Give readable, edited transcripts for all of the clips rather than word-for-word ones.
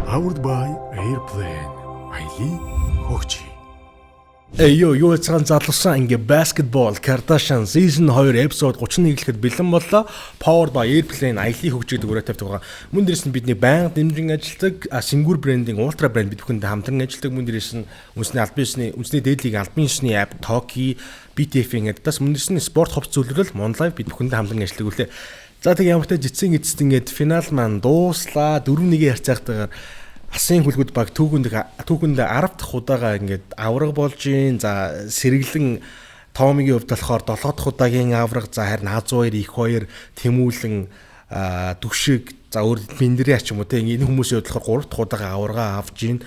Powered by Airplane. Аяли хөгжи. Юу цаан задлсан ингээ basketball Kardashian season 2 episode 31 гэхэд бэлэн боллоо. Powered by Airplane аяли хөгжи гэдэг үрээ тавьдаг байгаа. Мөн дээрээс нь бидний байнга дэмжин ажилладаг Singur брендинг Ultra брэнд бид бүхэнд хамтран ажилладаг. Мөн дээрээс нь үндэсний албан ёсны үндэсний дээдлийг албан ёсны app Toki BTF-ийн аддас мөн дээрээс нь спорт хувц зөвлөрөл Monlive бид бүхэнд хамтран ажилладаг үлээ. За тэг ямар ч жицэн эцэст ингээд финал маань дууслаа 4-1 харьцаагтайгаар Асын хөлгүүд баг түүхэнд 10 дахь удаага ингээд авраг болж гин. За сэргэлэн Томигийн хувьд болохоор 7 дахь удаагийн авраг. За харин Аз2 их 2 тэмүүлэн түшиг за өөр биндрийн ач юм уу те энэ хүмүүсийн хувьд болохоор 3 дахь удаага аврагаа авж гин.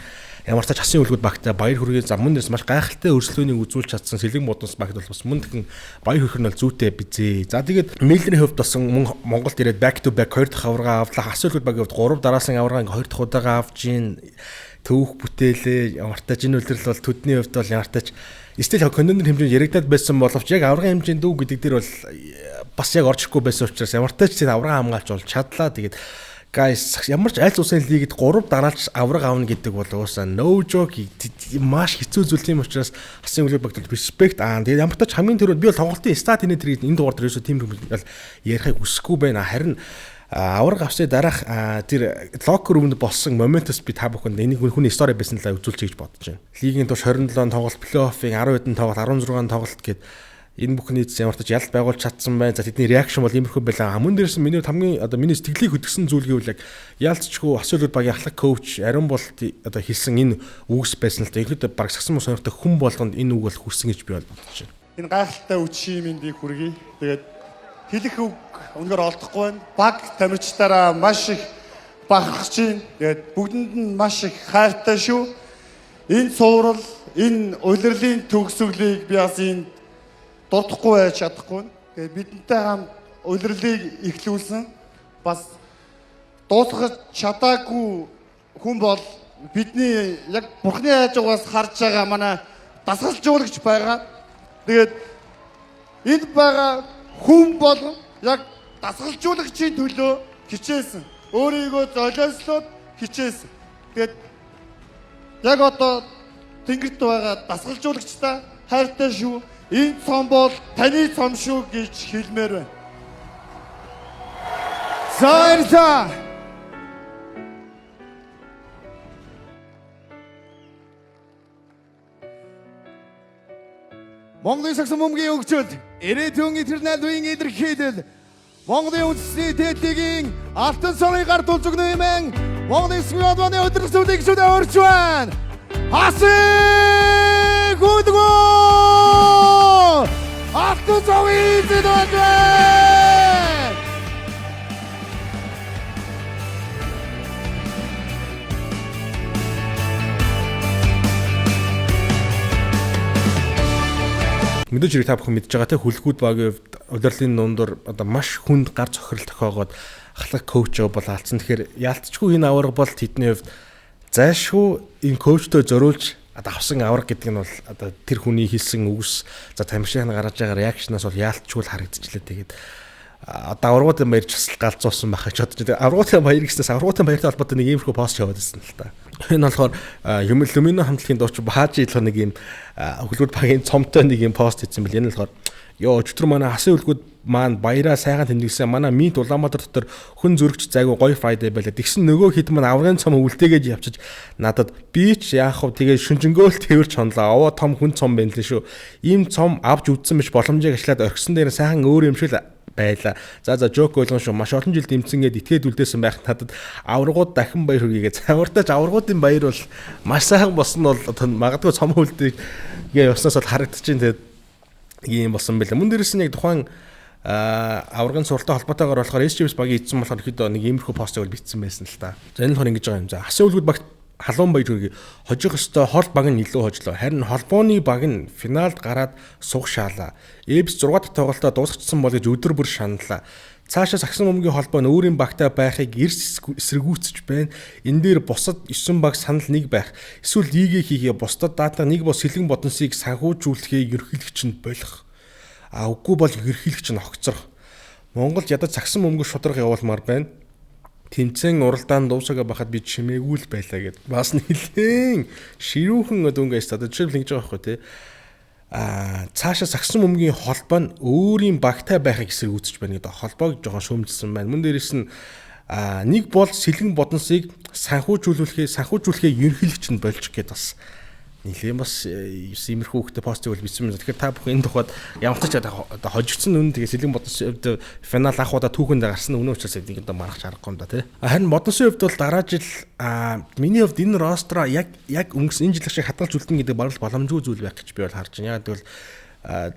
Ямар ч Асын хөлгүүд багтаа баяр хүргээ замунаас маш гайхалтай өрсөлдөөнийг үзүүлж чадсан сэлгэн боднос багт бол бас мөн тэгэн баяр хүрэх нь бол зүйтэй бизээ. За тэгээд Мэлний хувьд бас Монголд ирээд back to back 2 дахь аврагаа авлаа. Асын хөлгүүд багийн хувьд 3 дараасан аврагаа 2 дахь удаага авж гин. Төвөх бүтээлээ ямартаа жин үлрэл бол төдний хувьд бол ямартаач стил контент хэмжээнд яригадаад байсан боловч яг аврагын хэмжээнд дүү гэдэг дээр бол бас яг орж ирэхгүй байсан учраас ямартаач тийм аврагаа хамгаалж бол чадлаа. Тэгээд guys ямар ч аль улсын лигид 3 дараалж авраг авна гэдэг бол уусаа no joke маш хэцүү зүйл тийм учраас Асын хөлгүүд багт respect тэгээд ямар ч хамгийн түрүүнд би бол тоглолтын стат энэ энэ дугаар дээр ерөөсөө тийм юм ярихыг хүсэхгүй байна. Харин авраг авсны дараах тэр локер румд болсон моментос би та бүхэнд энийг хүний стори байсан л үзүүлчих гэж бодож байна. Лигийн туш 27 тоглолт, плей-оффын 10 хэдэн тоглолт, 16 тоглолт гээд энэ бүхний ямар ч ялалт байгуулж чадсан байна. За тэдний реакшн бол иймэрхүү байлаа. Мөн дээрээс миний хамгийн миний сэтгэлийг хөдөлсөн зүйл гэвэл яг яалтчгүй Асын хөлгүүд багийн ахлах коуч Ариун Болт хэлсэн энэ үгс байсан л да. Ихэд баг сагсан мөн сонирхтой хүн болгонд энэ үг бол хүрсэн гэж би бол бодож байна. Энэ гайхалтай үт шимэндийг хүргэе. Тэгээд хэлэх үг өнөөр олдохгүй байна. Баг тамирчдаараа маш их бахархаж байна. Тэгээд бүгдэнд нь маш их хайртай шүү. Энэ цуврал, энэ улирлын төгсгөлийг би бас энэ дурдахгүй байж чадахгүй. Тэгээд бидэнтэй хамт улирлыг эхлүүлсэн бас дуусгаж чадаагүй хүн бол бидний яг Бурхны хайжгаас харж байгаа манай дасгалжуулагч байгаа. Тэгээд энд байгаа хүн бол яг дасгалжуулагчийн төлөө хичээсэн. Өөрийгөө золиослоод хичээсэн. Тэгээд яг одоо тэнгэрт байгаа дасгалжуулагчтай хайртай шүү. Энэ цом бол таны цом шүү гэж хэлмээр байна. Зайрта. Монголын сагсан бөмбөгийн хөгжил, ирээдүйн интернэшнл илэрхийлэл, Монголын үндэсний дээдлигийн алтан сорын гар тулжигны юмэн Монголын спортын өдрөг зүйлийг шүдэ орж байна. Асын хөлгөө алтан сорын зэдвэ. Мэдээж хэрэг та бүхэн мэдж байгаа те хөлгүүд багийн хувьд удирлын дундуур одоо маш хүнд гар цохирол тохиогоод ахлах коуч бол алдсан. Тэгэхээр яалтчгүй энэ аварга бол тэдний хувьд зайшгүй энэ коучтой зориулж авсан авраг гэдэг нь бол одоо тэр хүний хэлсэн үгс за тамирчийн гаргаж байгаа реакшнаас бол яалтчгүй харагдчихлаа. Тэгээд одоо аврагуудын баяр бас галзуусан байх гэж бодож байна. Аврагуудын баяр гэснээс аврагуудын баяртай холбоотой нэг иймэрхүү пост яваад байсан л та. Энэ болохоор Юмино хамтлагийн дууч Баажи хэлэх нэг юм хөлгүүд багийн цомтой нэг юм пост хийсэн бэл энэ болохоор ёо өчтөр манай Асын хөлгүүд маань баяраа сайхан тэмдэглэсэн манай Мит Улаанбаатар дотор хүн зөрөгч зайгүй гоё файда байлаа. Тэгсэн нөгөө хэд маань аврагын цом үлдээгээд явчих надад би ч яах вэ тэгээ шүнжэнгөөл тэрч хонлоо. Овоо том хүн цом байна л шүү. Ийм цом авч үдсэн биш боломжийг ашлаад орхисон дээр сайхан өөр юм шиг байла. За жок ойлгон шүү. Маш олон жил дэмцэнгээд итгээд үлдээсэн байх надад аврагууд дахин баяр хүргээгээд цавартаач аврагуудын баяр бол маш сайхан болсон бол магадгүй цом үлдээ явснаас бол харагдчихээн тэгээд ийм болсон байлаа. Мөн дээрээс нь яг тухайн аврагын суралтай холбоотойгоор болохоор SGS багийн эзэн болохоор ихэд нэг иймэрхүү постыг бичсэн байсан л та. За энэ болохоор ингэж байгаа юм. За Асын хөлгүүд багт халуун баяр хүргэе. Хожих өстой хол баг нь илүү хожлоо. Харин холбооны баг нь финалд гараад суг шаалаа. Эбс 6 дахь тоглолтоо дуусгацсан бол гэж өдөр бүр шаналлаа. Цаашаа сагсан бөмбөгийн холбоо нь өөрийн багтаа байхыг эрс эсэргүүцэж байна. Энэ дээр бусад 9 баг санал нэг байх. Эсвэл лигээ хийгээ бусдад даатаа нэг бос сэлгэн бодносыг санхүүжүүлэхээ ерөнхийлөгч нь болох. Үгүй бол ерөнхийлөгч нь огцрох. Монголд ядаж сагсан бөмбөг шударга явуулмаар байна. тэмцэн уралдаан дуусаагаа бахад би чимээгүй л байлаа гэд. Бас нэлээн ширүүхэн өнгөс одоо жишээл ингэж байгаа байхгүй тий. Цаашаа сагсан бөмбөгийн холбоо нь өөрийн багтай байхыг эсрэг үүсэж байна гэдэг. Холбоог жоохон шөөмжилсэн байна. Мөн дээрээс нь нэг бол сэлгэн бодносыг санхүүжүүлэхээ ерөнхийлөгч нь болж гээд бас нэлээд бас иймэрхүү хөвгтэй постыг бол бичсэн юм. Тэгэхээр та бүхэн энэ тухайд ямар ч одоо хожигдсон үнэн тэгээ сэлгэн бодносын хувьд финал анх удаа түүхэнд гарсан үнэн учраас энийг одоо маргах аргагүй юм да тий. Харин бодносын хувьд бол дараа жил миний хувьд энэ ростро яг өнгөрсөн энэ жил шиг хадгалж үлдэн гэдэг барал боломжгүй зүйл байх гэж би бол харж байна. Яг тэгвэл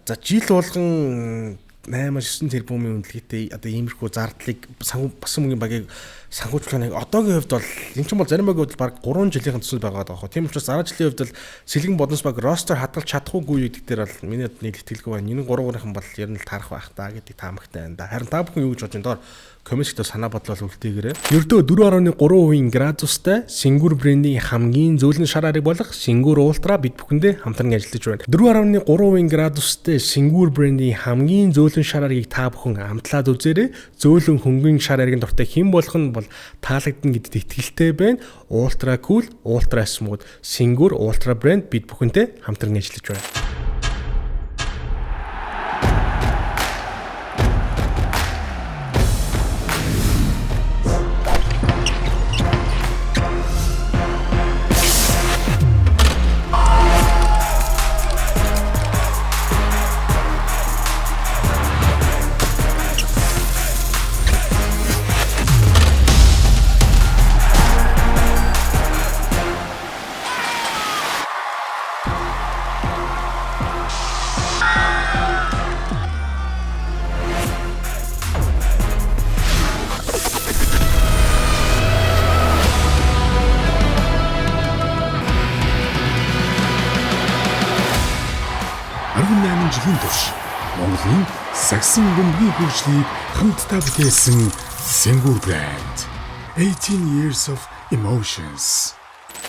за жил болгон 8-9 тэрбумын үнэлгээтэй одоо иймэрхүү зардлыг басан мөнгөний багийг санхүүжүүлэх одоогийн хувьд бол энэ ч юм бол зарим багийн хувьд баг 3 жилийн төсөл байгаа даа. Тийм учраас дараа жилийн хувьд бол сэлгэн боднос баг ростер хадгалж чадахгүй гэдэг дээр бол миний нэг итгэлгүй байна. Энэ 3-ын бол ер нь л таарах байх та гэдэг таамагтай байна да. Харин та бүхэн юу гэж бодож байна доор комменттэй санаа бодлол үлдээгээрэй. Ердөө 4.3% градустай Сингур брендийн хамгийн зөөлөн шар ариг болох Сингур Ультра бид бүхэндээ хамтран ажиллаж байна. 4.3% градустай Сингур брендийн хамгийн зөөлөн шар аригийг та бүхэн амтлаад үзээрэй. Зөөлөн хөнгөн шар аригийн дуртай хэн болох нь бол таалагдана гэдэгт итгэлтэй байна. Ультра кул, ультра смууд Сингур Ультра брэнд бид бүхэнтэй хамтран ажиллаж байна. жилийн турш Монголын сагсан бөмбөгийн хөгжлийг хамтдаа бүтээсэн Сингур брэнд 18 years of emotions.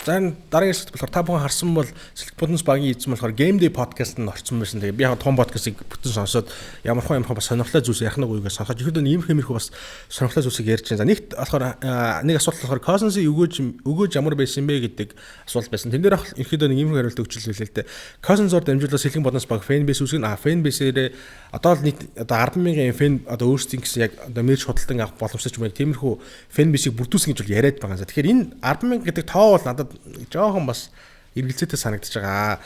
За дараагийн хэсэгт болохоор та бүхэн харсан бол Сэлг Буднс багийн эзэн болохоор Game Day podcast-д орсон байсан. Тэгээ би яг том podcast-ыг бүтэн сонсоод ямар бас сонирхолтой зүйлс ярих нэг үегээ сонсоод ихэдэн иймэрхүү бас сонирхолтой зүйлсийг ярьж байна. За нэгт болохоор нэг асуулт болохоор Cousins-ийн өгөөж ямар байсан бэ гэдэг асуулт байсан. Тэн дээр ах ихэдэн иймэрхүү хариулт өгч хэлээ л дээ. Cousins-оор дамжуулаад Сэлг Буднс баг fan base үүсгэн fan base-ээрээ одоо л нийт одоо 100000 fan одоо өөрсдийн гэсэн яг одоо мэрж худалдан авах боломжтой ч юм уу тиймэрхүү fan base-ийг бүрдүүлсэн гэж бол яриад байгаа. Тэгэхээр энэ 100000 гэдэг тоо бол надад жоохон бас эргэлзээтэй санагдаж байгаа.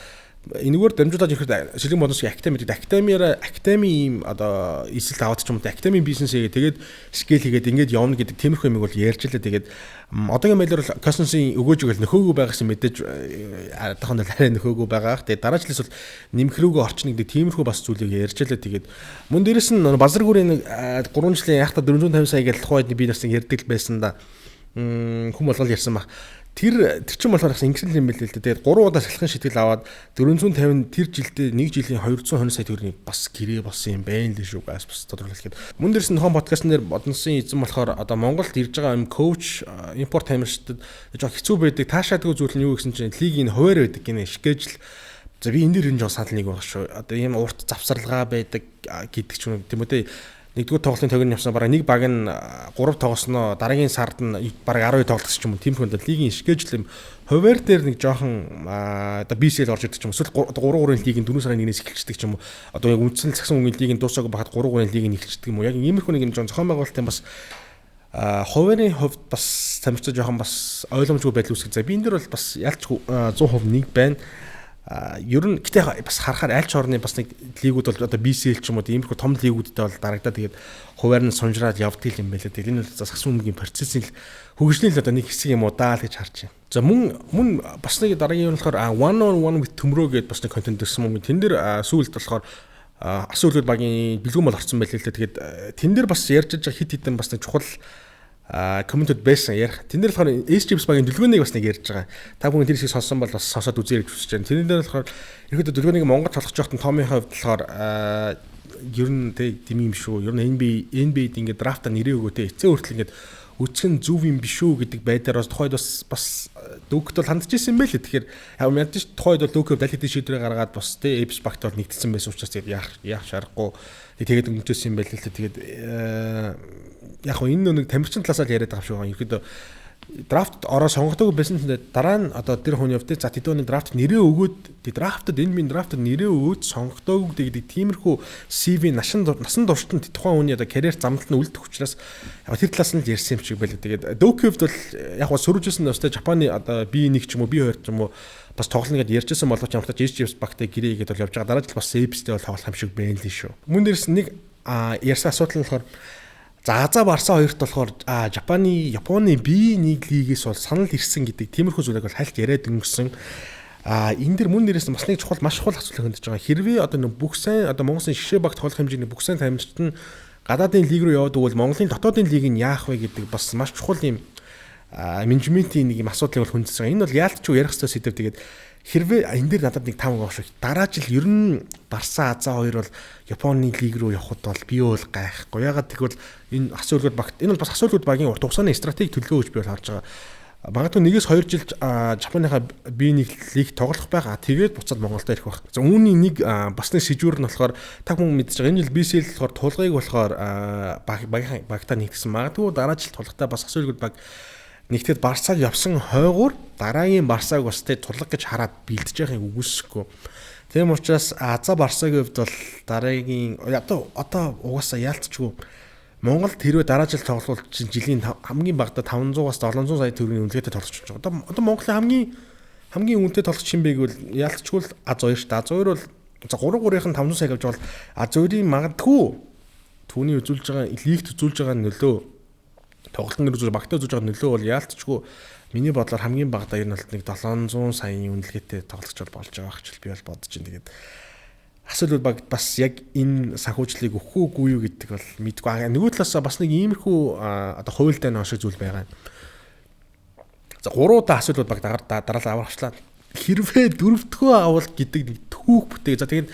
Энэгээр дамжуулаад ирэхэд Сэлэг Буднсгийн академи ийм одоо эсэлт аваад ч юм уу академи бизнесээ тэгээд скейл хийгээд ингэж явна гэдэг тиймэрхүү юм бол ярьж лээ. Тэгээд одоогийн байдлаар Cousins-ийн өгөөжийг нөхөөгүй байгаас мэдээж адахын бол арай нөхөөгүй байгаа. Тэгээд дараа жилээс бол нэмхрүүгөө орчин гэдэг тиймэрхүү бас зүйлийг ярьж лээ. Тэгээд мөн дээрэс нь Базаргүрийн 3 жилийн яхта 450 сая гэж тухайд би нарт ярьдаг байсан да. Хүм болгол ярьсан баг. Тэр чинь болохоор ингэсэн юм байл л дээ. Тэгээд 3 удаа салхин шитгэл аваад 450 тэр жилдээ 1 жилийн 220 сая төгрөгийг бас гэрээ болсон юм байна л шүү. Бас тодорхойлох гээд. Мөн дээрс нөхөн подкастн дээр Бодносын эзэн болохоор одоо Монголд ирж байгаа юм коуч импорт тамирчдад жоохон хэцүү байдаг. Таашаадгүй зүйл нь юу гэсэн чинь лигийн хуваар байдаг гинэ шкежл. За би энэ дээр энэ жоо санал нэг байгаа шүү. Одоо ийм урт завсарлага байдаг гэдэг ч юм тийм үү те. Нэгдүгээр тоглолтын төгрөг явсан бараг нэг баг нь 3 тоглосноо дараагийн сард нь бараг 12 тоглолт ч юм уу тийм хүнд лигийн шкежл юм хуваар дээр нэг жоохон одоо BCL орж ирдэг ч юм уу эсвэл 3-3-ын лигийн 4 сарын 1-ээс эхэлчихдэг ч юм уу одоо яг үндсэн цагсан үеийн лигийн дуусаагүй бахад 3-3-ын лигийн эхэлчихдэг юм уу яг иймэрхүү нэг юм зохион байгуулалтын бас хуваарийн хувьд бас тамирчид жоохон бас ойлгомжгүй байдал үүсгэж. За би энэ дөр бол бас ялч 100% нэг байна. Ер нь гэтээ бас харахаар аль ч орны бас нэг лигүүд бол одоо BCL ч юм уу иймэрхүү том лигүүдтэй бол дарагдаад тэгээд хуваар нь сунжраад явдаг юм байлаа. Тэгээд энэ бол сагсан бөмбөгийн процессын хөгжлийн л одоо нэг хэсэг юм уу даа л гэж харж байна. За мөн бас нэг дараагийн юм болохоор one on one with төмрөө гэдээ бас нэг контент өгсөн юм. Тэн дээр сүүлд болохоор асуулгууд багийн бэлгүүн бол орсон байлээ л дээ. Тэгээд тэн дээр бас ярьж байгаа хит хитэн бас нэг чухал комментод байсан ярих. Тэн дээр болохоор SGPS багийн дэлгөөнийг бас нэг ярьж байгаа. Та бүхэн тэр хэсгийг сонссон бол бас сонсоод үзээрэй гэж хүсэж байна. Тэрэн дээр болохоор ерөөдөө дэлгөөнийг Монгол толгож явахтан Томийн хувьд болохоор ер нь тийм юм шүү. Ер нь NBA-д ингээд драфта нэрээ өгөө эцээ хүртэл ингээд үцгэн зөв юм биш үү гэдэг байдлаар бас тухайд бас Дүүкт бол хандж ирсэн байл. Тэгэхээр мэдээж тухайд бол Дүүкт аль хэдийн шийдвэрээ гаргаад бас те Эпс багт бол нэгдсэн байсан учраас тэгээд яах шарахгүй тэгээд өнгөжсөн юм байл л. Тэгээд яг хөө энэ нэг тамирчин талаас нь яриад байгаа шүү. Ерөөдөө драфт ороо сонгогдоогүй байсан ч дараа нь одоо тэр хүний хувьд за тэдний драфт нэрээ өгөөд драфтад энэ минь драфтад нэрээ өгөөд сонгогдоогүй гэдэг тиймэрхүү CV насан туршид нь тухайн хүний одоо карьер замналт нь үлдэх учраас яг тэр талаас нь л ярьсан юм шиг байлаа. Тэгээд Дүүкевд бол яг хөө сөрөжсэн нь өстэй Японы одоо B1 ч юм уу B2 ч юм уу бас тоглоно гэдээ ярьжсэн боловч ямар ч Эпс багтай гэрээ гэдээ бол явж байгаа. Дараа жил бас Эпстэй бол тоглох юм шиг байна л шүү. Мөн дээрс нэг ярьсан асуудал нь болохоор за Барса хоёрт болохоор Японы B1 лигээс бол санал ирсэн гэдэг тиймэрхүү зүйлийг бол хальт яриад өнгөрсөн. Энэ дэр мөн дээрээс бас нэг маш чухал асуудал хөндөж байгаа. Хэрвээ одоо бүх сайн одоо Монголын шишээ багт тоглох хэмжээний бүх сайн тамирчид нь гадаадын лиг рүү яваад өгвөл Монголын дотоодын лиг нь яах вэ гэдэг бас маш чухал юм менежментийн нэг юм асуудлыг бол хөндөж байгаа. Энэ бол яалтчгүй ярих ёстой сэдв. Тэгээд хэрвээ энэ дээр надад нэг 5 гоо шүү. Дараа жил ер нь Барса хоёр бол Японы лиг рүү явхад бол би бол гайхгүй. Ягаад тэгвэл энэ асуулгууд багт энэ бол бас асуулгууд багийн урт хугацааны стратеги төлөвлөгөө гэж би бол харж байгаа. Магадгүй 1-2 жил Японыхаа B1 лиг тоглох байгаа. Тэгээд буцаад Монголд ирэх байх. За үүний нэг бас нэг сэжүүр нь болохоор та хүн мэдж байгаа. Энэ жил BCL болохоор тулгыг болохоор багтаа нэгтсэн. Магадгүй дараа жил тулгатаа бас асуулгууд баг нэгтгэд Барсаг явсан хойгуур дараагийн Барсаг бас тэ турлаг гэж хараад бэлдэж яхахыг үгүйсэхгүй. Тийм учраас Барсагийн хувьд бол дараагийн одоо угаасаа яалтчгүй Монголд хэрвээ дараа жил тоглолт жилийн хамгийн багадаа 500-аас 700 сая төгрөгийн үнэлгээтэй тоглож байгаа. Одоо Монголын хамгийн үнэтэй тоглогч юм бэ гэвэл яалтчгүй Az2 шүү дээ. Az2 бол за 3-3-ын 500 сая гэж бол Az2-ийн магадгүй түүний үзүүлж байгаа лигт үзүүлж байгаа нөлөө тоглолтын үзүүлж багтаа үзүүлж байгаа нөлөө бол яалтчгүй миний бодлоор хамгийн багадаа ер нь бол нэг 700 саяын үнэлгээтэй тоглогч болж байгаа гэж би бол бодож байна. Тэгээд асуулт баг бас яг энэ санхүүжлийг өгөх үгүй юу гэдэг бол мэдгүй. Нөгөө талаасаа бас нэг иймэрхүү одоо хуйлтай нэг шиг зүйл байгаа. За 3 удаа асуулт баг дараалал аварчлаа. Хэрвээ 4-р авал гэдэг нэг түүх бүтээг. За тэгээд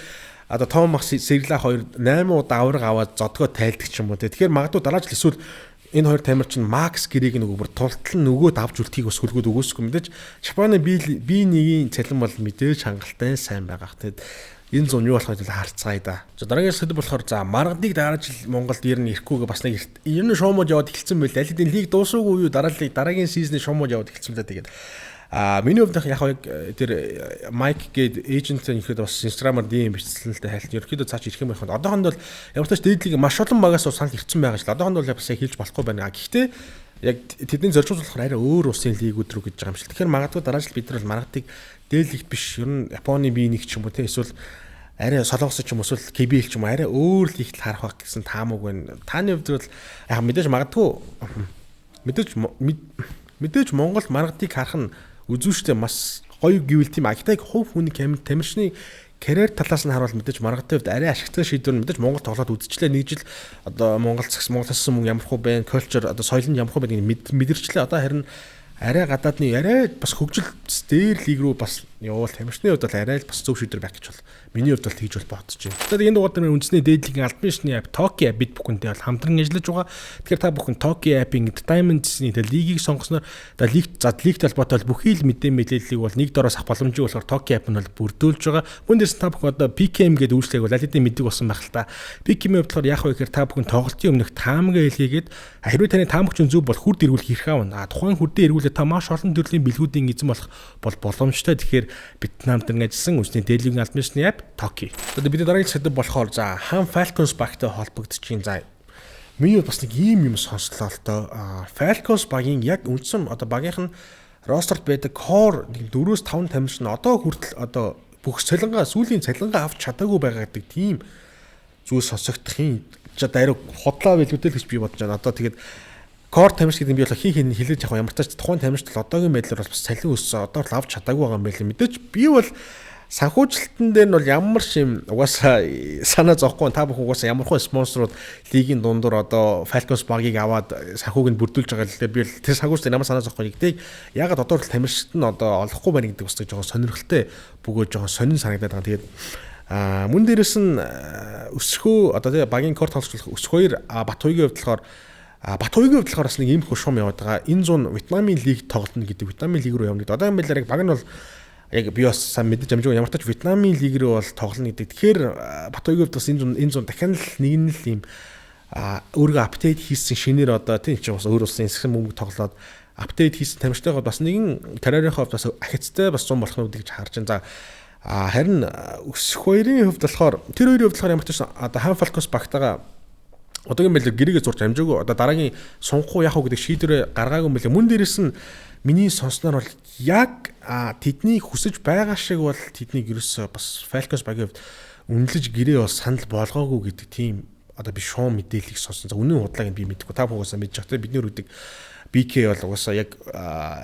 одоо Томас Сэрла 2 8 удаа авраг аваад зодгоо тайлдаг ч юм уу. Тэгэхээр магадгүй дараа жил эсвэл энэ хоёр тамирчин Макс гэрээг нөгөө тултал нөгөөд авч үлдхийг бас хөлгөөд өгөөсгүй мэдээж Японы B1-ийн цалин бол мэдээж хангалттай сайн байгаа. Тэгээд энэ зүүн юу болохыг харцгаая да. За дараагийн сэдв болохоор за маргадыг дараа жил Монголд ер нь ирэхгүйгээ бас нэг ер нь шоумод яваад эхэлсэн байл. Аль хэдийн лиг дуусаагүй юу дараагийн сизны шоумод яваад эхэлсэн л да. Тэгээд миний хувьд яг тэр Майк гээд эйжент нэхэд бас Instagram-аар DM бичсэн л дээ хайлт. Ерөнхийдөө цааш ирэх юм байх. Одоохонд бол ямар ч тач дээдлийг маш олон багаас санал ирсэн байгаа шүү. Одоохонд бол бас хэлж болохгүй байна. Гэхдээ яг тэдний зорилго болохоор арай өөр усын лигүүд рүү гэж байгаа юм шиг. Тэгэхээр магадгүй дараа жил бид нар маргадыг дээлэгт биш ер нь Японы B1 ч юм уу те эсвэл арай солонгос ч юм уу эсвэл KBL ч юм уу арай өөр лигт харах байх гэсэн таамаг байна. Таны хувьд бол яг мэдээж магадгүй мэдээж Монгол маргадыг харах нь үзүүштэй маш гоё гэвэл тийм агтайг хувь хүний тамирчны карьер талаас нь харуул мэдээж маргадын хувьд арай ашигтай шийдвэр мэдээж Монгол тоглоод үзчихлээ нэг жил одоо Монгол цасан мөн ямар хөө байна культур одоо соёл нь ямар хөө байгааг мэдэрчлээ одоо харин арай гадаадны арай бас хөгжил дээр лиг рүү бас явуул тамирчны хувьд бол арай л бас зөв шийдвэр байх гэж бол миний хувьд бол тэгж бол бодож байна. Тэгэхээр энэ дугаар дээр үндэсний дээдлигийн албан ёсны апп Toki app бид бүхэнтэй бол хамтран ажиллаж байгаа. Тэгэхээр та бүхэн Toki app-ийн entertainment-ийн лигийг сонгосноор лигт холбоотой бүхий л мэдээллийг бол нэг дороос авах боломжийг болохоор Toki app нь бол бүрдүүлж байгаа. Мөн дээрс та бүхэн одоо PKM гэдэг үйлчлэгийг бол аль хэдийн мэддэг болсон байх л та. PKM-ийн хувьд яг хөө ихээр та бүхэн тоглолтын өмнөх таамагаа илгээгээд хэрвээ таны таамагч зөв бол хүрд эргүүлэх хэрэг аавна. Тухайн хүрдээ эргүүлээ та маш олон төрлийн бэлгүүдийн эзэн болох боломжтой. Тэгэхээр бид намтран ажилласан үндэсний дээдлигийн албан ёсны апп Toki. Одоо бидний дараагийн сэдв болохоор за хаан Falcons багтай холбогдчихин за. Миний бас нэг ийм юм сонслоо л доо. Falcons багийн яг үндсэн одоо багийнх нь ростерт байдаг core 4-5 тамирчин одоо хүртэл одоо бүх сүүлийн цалингаа авч чадаагүй байгаа гэдэг тийм зүйл сонсогдохын даруй хотлоо билгүүдэл гэж би бодож байна. Одоо тэгээд core тамирч гэдэг нь би бол хин хэлэж явах ямар ч тач тухайн тамирчид одоогийн байдлаар бас цалин өссөн одоо л авч чадаагүй байгаа юм байл. Мэдээж би бол санхүүжилтэн дээр нь бол ямар шим угаасаа санаа зовхгүй та бүхэн угаасаа ямар хөө спонсорууд лигийн дундуур одоо Falcons багийг аваад санхүүг нь бүрдүүлж байгаа л дээ би л тэр санхүүжилт ямар санаа зовхгүй гэдэг ягаад одоо л тамирчид нь одоо олохгүй байна гэдэг бас жоохон сонирхолтой бөгөөд жоохон сонин санагдаад байгаа. Тэгээд мөн дээрээс нь өсөхөө одоо тэгээ багийн корт тоглож өсөх хоёр Батуйгийн хувьд болохоор Батуйгийн хувьд болохоор бас нэг ийм их шуум яваад байгаа. Энэ зүүн Вьетнамын лиг тоглоно гэдэг. Вьетнамын лиг рүү явна гэдэг. Одоо юм байлаа яг баг нь бол яг би бас сайн мэдэж амжиг ямар ч тач Вьетнамын лиг рүү бол тоглоно гэдэг. Тэгэхээр Батуйгийн хувьд бас энэ зүүн дахин л нэг нь л ийм өөрийгөө апдейт хийсэн шинээр одоо тийм ч бас өөр улсын эсгэн мөнгө тоглоод апдейт хийсэн тамирчтайгаа бас нэгэн карьерийнхаа хувьд бас ахицтай бас 100 болох нь гэж харж байна. За харин өсөх хоёрын хувьд болохоор тэр хоёрын хувьд болохоор ямар ч одоо Хан Фалкос багтаага одоогийн байлэр гэрээгээ зурж амжаагүй одоо дараагийн сунгахгүй яах вэ гэдэг шийдвэрээ гаргаагүй юм билээ. Мөн дээрээс нь миний сонсноор бол яг тэдний хүсэж байгаа шиг бол тэднийг ерөөсөө бас Falcons багийн хувьд үнэлж гэрээ бол санал болгоогүй гэдэг тийм одоо би шуум мэдээллийг сонсон. За үнэн худлааг нь би мэдэхгүй. Та бүхнээс мэдж байгаа. Бид нэр үдэг BK бол угаасаа яг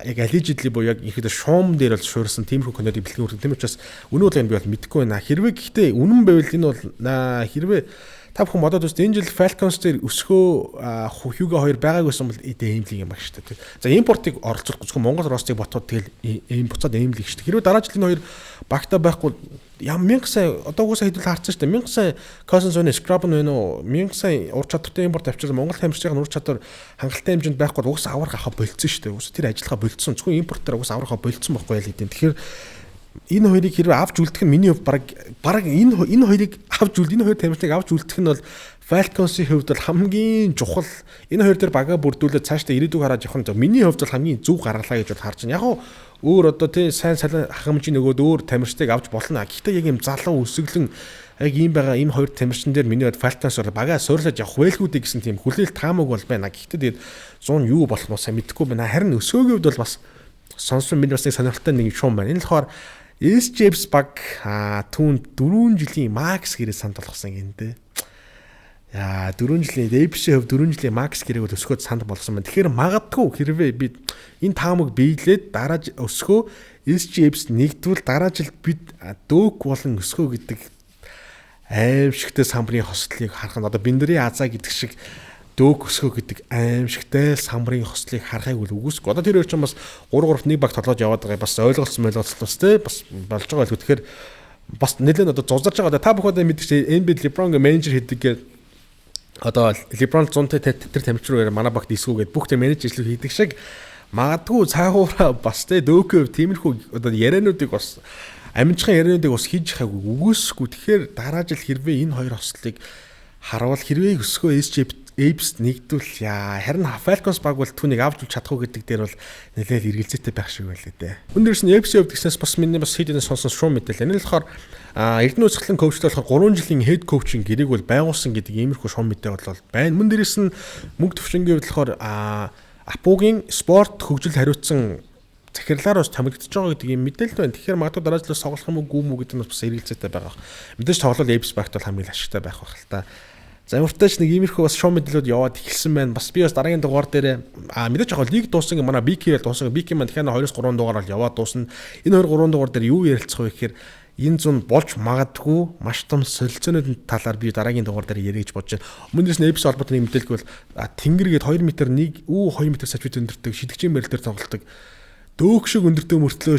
allegedly буюу яг ихэд шуум дээр бол шуурсан тиймэрхүү контент бэлтгэн үрдэг. Тийм учраас үнэн худлааг нь би бол мэдэхгүй байна. Хэрвээ гэхдээ үнэн байвал энэ бол хэрвээ та бүхэн бодоод үзтээ энэ жил Falcons дээр өсгөө Hugo 2 байгаагүйсэн бол ийм лиг юм баг шүү дээ. За импортыг оролцуулах гэж Монгол ростыг ботоод тэгэл ийм буцаад ийм лиг шүү дээ. Хэрвээ дараа жилийн хоёр багтаа байхгүй ям 1000 сая одоо угаасаа хэдүүл харсан шүү дээ. 1000 сая Cousins өнө Scrub нь байна уу? 1000 сая ур чадвартай импорт авчирсан Монгол тамирчийн ур чадвар хангалттай хэмжээнд байхгүй угаасаа аврах авах болцсон шүү дээ. Угаасаа тэр ажиллагаа болцсон. Зөвхөн импортоор угаасаа аврах болцсон байхгүй ял хэдийн. Тэгэхээр энэ хоёрыг хэрвээ авч үлдэх нь миний хувьд баг энэ хоёрыг авч энэ хоёр тамирчныг авч үлдэх нь бол Falcons-ийн хувьд бол хамгийн чухал энэ хоёр дээр бага бүрдүүлээд цаашдаа ирээдүг хараад явах нь миний хувьд бол хамгийн зөв гаргалаа гэж бол харж байна. Яг нь өөр одоо тий сайн салан хахамжийн нөгөөд өөр тамирчдыг авч болно. Гэхдээ яг юм залуу өсөглөн яг ийм байгаа энэ хоёр тамирчин дээр миний хувьд Falcons бол бага суйрлаж явах байлгүй дээ гэсэн тийм хүлээлт таамаг бол байна. Гэхдээ тэгээд 100 юу болох нь сайн мэдэхгүй байна. Харин өсөөгийн хувьд бол бас сонсон миний бас нэг сонирхолтой нэг шуум байна. Энэ болохоор SJs баг түүн 4 жилийн Max гэрээ санд болгосон гэнэ. Яа 4 жилийн Debs-ийн хувьд 4 жилийн Max гэрээг өсгөөд санд болгосон байна. Тэгэхээр магадгүй хэрвээ бид энэ таамаг биелээд дараа өсгөө SJs нэгдвэл дараа жил бид Dök болон өсгөө гэдэг аимшигтай самбарын хослыг харах нь одоо Биндрийн Азаа гэдэг шиг Dök өсгөө гэдэг аимшигтай самбарын хослыг харахыг үгүйсэхгүй. Одоо тэр хоёр ч бас 3-3-1 баг толгойж яваад байгаа бас ойлголцсон бас те бас болж байгаа байлгүй. Тэгэхээр бас нэлээд одоо зузарж байгаа. Та бүхэн мэдээж NBA LeBron-гийн менежер хийдэг одоо LeBron 100-тэй тэр тамирчруу манай багт ийсгүүгээд бүх тэр менежер ажлыг хийдэг шиг магадгүй цаагаараа бас те Dök тиймэрхүү одоо яриануудыг бас амжихын яриануудыг бас хийж байгаагүй үгүйсэхгүй. Тэгэхээр дараа жил хэрвээ энэ хоёр хослыг харуул хэрвээ өсгөө Apes нэгдвэл харин Falcons баг бол түүнийг авч үл чадахгүй гэдэг дээр бол нэлээд эргэлзээтэй байх шиг байлаа дээ. Өнөөдрөөс нь Apes хувьд гэснээс бас миний бас хийдэнэ сонсон шуум мэдээлэл. Энэ л болохоор Эрдэнэ үзэсгэлэн коучтой болохоор 3 жилийн head coach-ийн гэрээг бол байгуулсан гэдэг иймэрхүү шуум мэдээ бол байна. Мөн дээрээс нь мөнгө төвшингийн хувьд болохоор Апугийн спорт хөгжил хариуцсан захирлаар бас томилогдож байгаа гэдэг юм мэдээлэл байна. Тэгэхээр магадгүй дараа жилээс тоглох юм уу гүү мүү гэдэг нь бас эргэлзээтэй байгаа. Мэдээж тоглол Apes багт бол хамгийн ашигтай байх байх л та. За ямартайч нэг иймэрхүү бас шоу мэдээлэлүүд яваад эхэлсэн байна. Бас би бас дараагийн дугаар дээр мэдээж яг лиг дууссан манай BK бол дууссан. BK маань дахиад 2-3 дугаар бол яваад дуусна. Энэ 2-3 дугаар дээр юу ярилцах вэ гэхээр энэ зүүн болж магадгүй маш том солилцоонуудын талаар би дараагийн дугаар дээр ярих гэж бодож байна. Өмнөөс нь Apes холбоотой мэдээлэл бол тэнгэргээд 2 м 1 2 м сажид өндөртэй шидэгчийн барил дээр тоглолдог. Дөөг шиг өндөртэй мөртлөө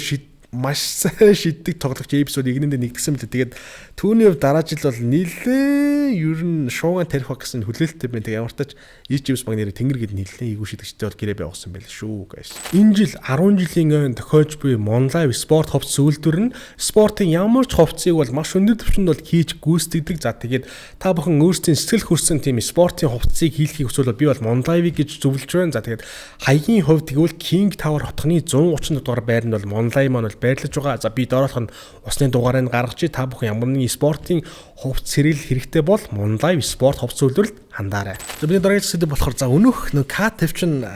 маш сайн шиддэг тоглогч Apes-ууд игнэндээ нэгдсэн мэт. Тэгээд түүний хувьд дараа жил бол нилээ ер нь шууган тарих гэсэн хүлээлттэй байна. Тэгээд ямар ч тач Apes баг нэрээ тэнгэр гэд нилээ игүү шидэгчтэй бол гэрээ байгуулсан байл шүү guys. Энэ жил 10 жилийн өн тохиолж буй Monlive спорт ховц зөвлөлтөр нь спортын ямар ч ховцыг бол маш өндөр түвшинд бол хийж гүйцэтгэдэг. За тэгээд та бүхэн өөрсдийн сэтгэл хүрсэн тийм спортын ховцыг хийхийг хүсвэл би бол Monlive гэж зөвлөж байна. За тэгээд хаягийн хувьд тэгвэл King Tower хотгоны 130 дугаар байр нь бол Monlive маань байрлаж байгаа. За би доорох нь усны дугаарыг гаргаж та бүхэн ямар нэгэн спортын хувьц сэрэл хэрэгтэй бол Monlive спорт хувьц зөвлөлд хандаарай. За бидний дараагийн сэдэв болохоор за өнөөх нэг Cat тавчин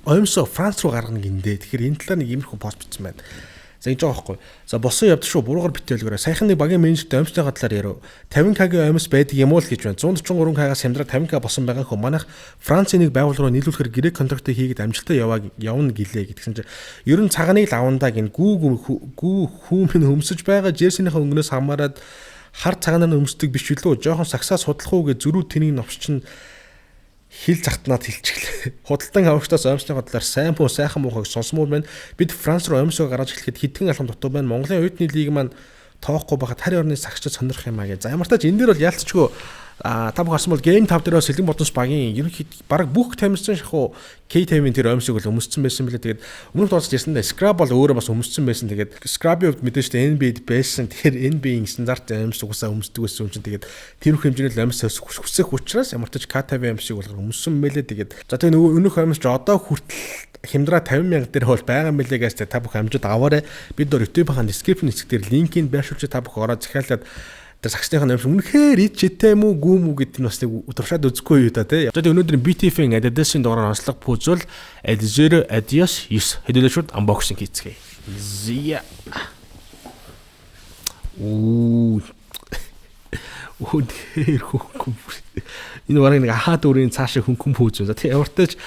оймсоо Франц руу гаргана гиндэ. Тэгэхээр энэ талаар нэг иймэрхүү пост бичсэн байна. За ингэж байгаа байхгүй. За босон явд шүү буруугаар битээлгээрээ. Саяхан нэг багийн менежертэй оймсны талаар ярив. 50k-гийн оймс байдаг юм уу л гэж байна. 143k-аас хямдраад 50k босон байгаа хөө. Манайх Францын нэг байгууллага руу нийлүүлэхээр гэрээ контрактыг хийгээд амжилттай явна гэлээ гэдгсэн чинь ер нь цагааныг л авандаа гин гүү хүмүн хөмсөж байгаа жерсийнхээ өнгнөөс хамаарад хар цагаанаар өмсдөг биш үлээ. Жохон сагсаа судлах уу гэж зөрүү тэнийг новчин хил захтнаад хэлчихлээ. Худалдан авагчдаас оймсны бодлоор сайн буу сайхан муухайг сонсмоор байна. Бид Франц руу оймсоо гаргаж эхлэхэд хэдхэн алхам дутуу байна. Монголын оюутны лиг маань тоохгүй байхад харь орны сагчид сонирх юм аа гэж. За ямар ч тач энэ дээр бол яалтчгүй та бүхэн харсан бол Game 5 дээрээ Сэлгэн Бодонс багийн ерөнхийд баг бүх тамирчин шахуу K-Time-ийн тэр өмсөг бол өмссөн байсан билээ. Тэгээд өмнөх дугаарч ярьсан да Scrub бол өөрөө бас өмссөн байсан. Тэгээд Scrub-ийн хувьд мэдээж NBA-д байсан. Тэгэхээр NBA-ийн стандарт амьсг угсаа өмсдөг байсан юм чинь тэгээд тэр их хэмжээний амьс хүсэх учраас ямар ч K-Time амьсыг бол өмссөн мэлээ. Тэгээд за тэгээд нөгөө өнөх амьсч одоо хүртэл хямдраа 50,000 дээр хол байгаа юм билээ гэж та бүхэн амжид аваарай. Бид нар YouTube-ийн description хэсэг дээр линкийг байршуулж та бүхэн ороод захиалаад тэр сагсныхаа нэмш үнэхээр ичтэй мүү гүм үү гэдэг нь бас нэг туршаад үзэхгүй юу та тий. За тэгээд өнөөдрийн BTF-ийн Adidas-ийн дугаар онцлог пүүзэл Adizero Adios 9 хэдүүлээ шууд unboxing хийцгээе. Зя. Үнэхээр хөнгөн. Энэ бараг нэг ахаа дүүрийн цаашаа хөнгөн пүүз. За тийм ямартаж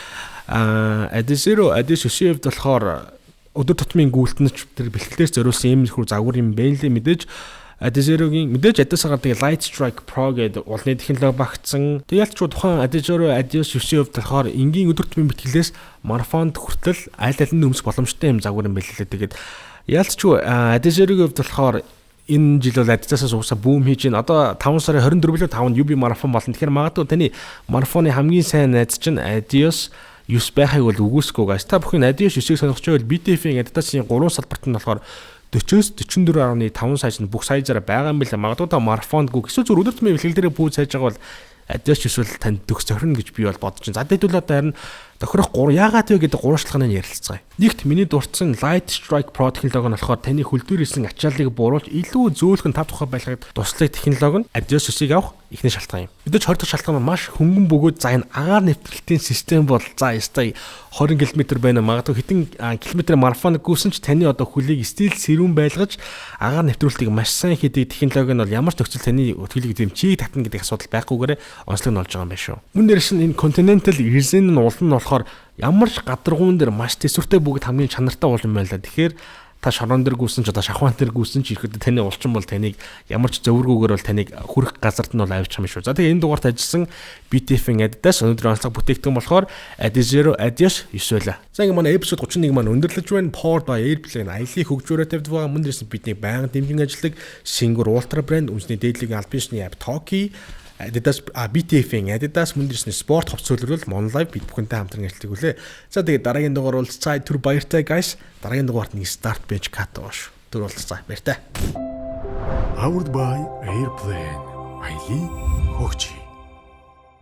Adizero Adios 9-ийн хувьд болохоор өдөр тутмын гүйлтэнч тэр бэлтгэлээс зориулсан юм хүү загвар юм байна лээ мэдээж. Adizero-гийн мэдээж Adidas-аар тэгээ Light Strike Pro гэдэг улны технологи багтсан. Тэгээд ялч тухайн Adizero Adios 9-ийн хувьд болохоор энгийн өдөр тутмын бэлтгэлээс марафонд хүртэл аль алин өмсөх боломжтой юм загвар юм байлээ. Тэгээд ялч Adizero-гийн хувьд болохоор энэ жил бол Adidas-аас уусаа бүүм хийж байна. Одоо 5 сарын 24-нд 5 UB марафон болно. Тэгэхээр магадгүй таны марафоны хамгийн сайн найз чинь Adios 9 байхыг бол үгүйсэхгүй guys. Та бүхэн Adios 9-ийг сонирхож байвал BTF-ийн Adidas-ийн 3 салбарт нь болохоор 40-с 44.5 сайзнд бүх сайзаараа байгаа юм билээ. Магадгүй та марафонд гүг эсвэл зөв өдөр тутмын бэлтгэл дээр пүүз хайж байгаа бол Adidas эсвэл танд төгс зохирно гэж би бол бодож байна. За хэдүүл одоо харин тохирох яагаад вэ гэдэг гурванчлахыг ярилцгаая. Нэгт миний дурдсан Light Strike Pro технологи нь болохоор таны хөлдөр исэн ачааллыг бууруулж илүү зөөлхөн тав тухай байлгахад туслах технологи нь Adidas 9-ийг авах ихний шалтгаан юм. Мэдээж 20 дахь шалтгаан нь маш хөнгөн бөгөөд за энэ агаар нэвтрэлтийн систем бол за ястай 20 км байна магадгүй хэдэн километр марафоныг гүйсэн ч таны одоо хөлийг стил сэрүүн байлгаж агаар нэвтрүүлтийг маш сайн хийдэг технологи нь бол ямар ч нөхцөл таны өтгөлийг дэмжиж татна гэдэг асуудал байхгүйгээр онцлог нь болж байгаа юм байна шүү. Мөн дээрс нь энэ Continental resin нь улам нь болохоор ямар ч гадаргуун дээр маш төсвөртэй бүгд хамгийн чанартай уул юм байна лээ. Тэгэхээр та шорон дээр гүйсэн ч одоо шахуан дээр гүйсэн ч ихэд таны улчин бол таныг ямар ч зөвөргүйгээр бол таныг хүрэх газарт нь бол авчих юм шүү. За тэгээ энэ дугаарт ажилласан BTF-ийн Adidas өнөөдрийн онцлог бүтээгдэхүүн болохоор Adizero Adios 9 байлаа. За ингээ манай эпизод 31 маань өндөрлөж байна. Powered by Airplane аяллыг хөгжөөрөө тавьдаг байгаа. Мөн дээрс нь бидний байнга дэмжин ажилладаг Singur Ultra брэнд үндэсний дээдлэгийн албан ёсны app Toki Adidas BTF-ийн Adidas мөн дээрс нь спорт ховц цөлрөл Monlive бид бүхэнтэй хамтран ажилладаг үлээ. За тэгээд дараагийн дугаар уулзцаа түр баяртай guys. Дараагийн дугаарт нэг start bench cut ууш. Түр уулзцаа баяртай. Powered by Airplane аяллыг хөгжиж